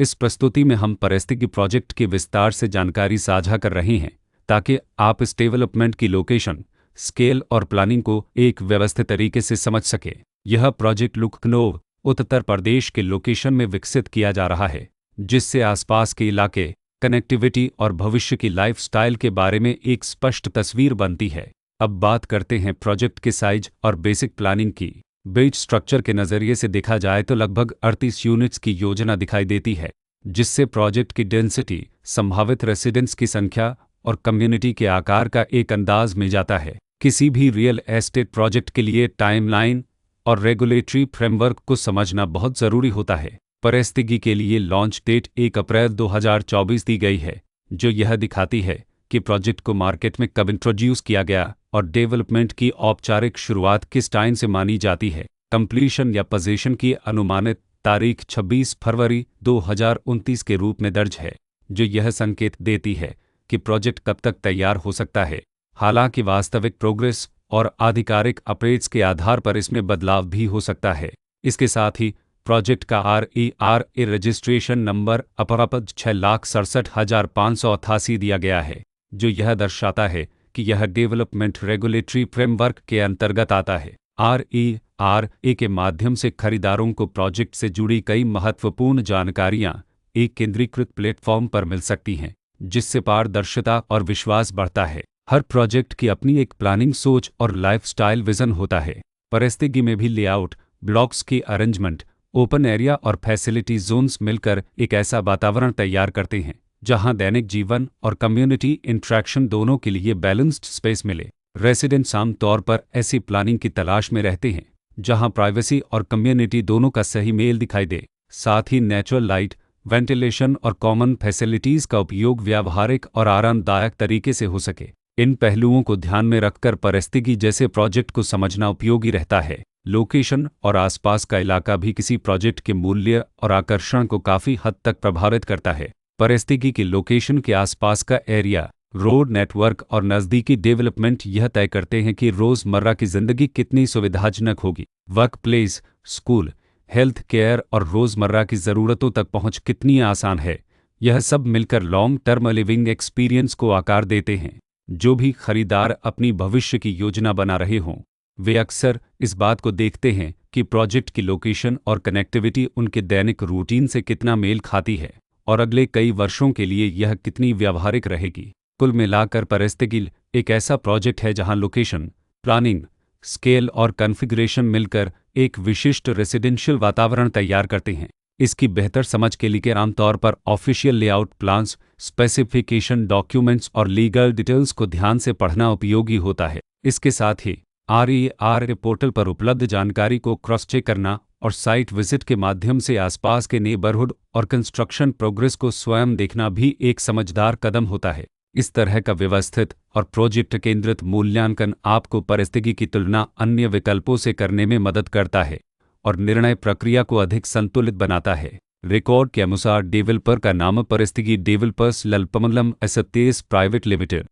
इस प्रस्तुति में हम परिस्थिति प्रोजेक्ट के विस्तार से जानकारी साझा कर रहे हैं ताकि आप इस डेवलपमेंट की लोकेशन, स्केल और प्लानिंग को एक व्यवस्थित तरीके से समझ सकें। यह प्रोजेक्ट लखनऊ, उत्तर प्रदेश के लोकेशन में विकसित किया जा रहा है, जिससे आसपास के इलाके, कनेक्टिविटी और भविष्य की लाइफस्टाइल के बारे में एक स्पष्ट तस्वीर बनती है। अब बात करते हैं प्रोजेक्ट के साइज और बेसिक प्लानिंग की। बेस स्ट्रक्चर के नज़रिए से देखा जाए तो लगभग 38 यूनिट्स की योजना दिखाई देती है, जिससे प्रोजेक्ट की डेंसिटी, संभावित रेसिडेंट्स की संख्या और कम्युनिटी के आकार का एक अंदाज मिल जाता है। किसी भी रियल एस्टेट प्रोजेक्ट के लिए टाइमलाइन और रेगुलेटरी फ्रेमवर्क को समझना बहुत ज़रूरी होता है। परिस्थिति के लिए लॉन्च डेट 1 अप्रैल 2024 दी गई है, जो यह दिखाती है कि प्रोजेक्ट को मार्केट में कब इंट्रोड्यूस किया गया और डेवलपमेंट की औपचारिक शुरुआत किस टाइम से मानी जाती है। कंप्लीशन या पोजीशन की अनुमानित तारीख 26 फरवरी 2029 के रूप में दर्ज है, जो यह संकेत देती है कि प्रोजेक्ट कब तक तैयार हो सकता है। हालांकि वास्तविक प्रोग्रेस और आधिकारिक अपडेट्स के आधार पर इसमें बदलाव भी हो सकता है। इसके साथ ही प्रोजेक्ट का RERA रजिस्ट्रेशन नंबर अपारपद 6,67,588 दिया गया है, जो यह दर्शाता है कि यह डेवलपमेंट रेगुलेटरी फ्रेमवर्क के अंतर्गत आता है। RERA के माध्यम से खरीदारों को प्रोजेक्ट से जुड़ी कई महत्वपूर्ण जानकारियां एक केंद्रीकृत प्लेटफॉर्म पर मिल सकती हैं, जिससे पारदर्शिता और विश्वास बढ़ता है। हर प्रोजेक्ट की अपनी एक प्लानिंग सोच और लाइफस्टाइल विजन होता है। परिस्थिति में भी लेआउट, ब्लॉक्स की अरेंजमेंट, ओपन एरिया और फैसिलिटी जोन्स मिलकर एक ऐसा वातावरण तैयार करते हैं जहां दैनिक जीवन और कम्युनिटी इंटरेक्शन दोनों के लिए बैलेंस्ड स्पेस मिले। रेसिडेंट्स आम तौर पर ऐसी प्लानिंग की तलाश में रहते हैं जहां प्राइवेसी और कम्युनिटी दोनों का सही मेल दिखाई दे। साथ ही नेचुरल लाइट, वेंटिलेशन और कॉमन फैसिलिटीज़ का उपयोग व्यावहारिक और आरामदायक तरीके से हो सके। इन पहलुओं को ध्यान में रखकर परिस्थिति जैसे प्रोजेक्ट को समझना उपयोगी रहता है। लोकेशन और आसपास का इलाका भी किसी प्रोजेक्ट के मूल्य और आकर्षण को काफ़ी हद तक प्रभावित करता है। परिस्थिति की लोकेशन के आसपास का एरिया, रोड नेटवर्क और नज़दीकी डेवलपमेंट यह तय करते हैं कि रोज़मर्रा की ज़िंदगी कितनी सुविधाजनक होगी। Work place, school, health care और रोज़मर्रा की ज़रूरतों तक पहुँच कितनी आसान है। यह सब मिलकर लॉन्ग टर्म लिविंग एक्सपीरियंस को आकार देते हैं। जो भी खरीदार अपनी भविष्य की योजना बना रहे हों, वे अक्सर इस बात को देखते हैं कि प्रोजेक्ट की लोकेशन और कनेक्टिविटी उनके दैनिक रूटीन से कितना मेल खाती है और अगले कई वर्षों के लिए यह कितनी व्यावहारिक रहेगी। कुल मिलाकर परिस्थिति एक ऐसा प्रोजेक्ट है जहां लोकेशन, प्लानिंग, स्केल और कॉन्फ़िगरेशन मिलकर एक विशिष्ट रेसिडेंशियल वातावरण तैयार करते हैं। इसकी बेहतर समझ के लिए आमतौर पर official layout plans, specification documents और लीगल डिटेल्स को ध्यान से पढ़ना उपयोगी होता है। इसके साथ ही RERA पोर्टल पर उपलब्ध जानकारी को क्रॉस चेक करना और साइट विजिट के माध्यम से आसपास के नेबरहुड और कंस्ट्रक्शन प्रोग्रेस को स्वयं देखना भी एक समझदार कदम होता है। इस तरह का व्यवस्थित और प्रोजेक्ट केंद्रित मूल्यांकन आपको परिस्थिति की तुलना अन्य विकल्पों से करने में मदद करता है और निर्णय प्रक्रिया को अधिक संतुलित बनाता है। रिकॉर्ड के अनुसार डेवलपर का नाम परिस्थिति डेवलपर्स ललपमल्लम एसेट्स प्राइवेट लिमिटेड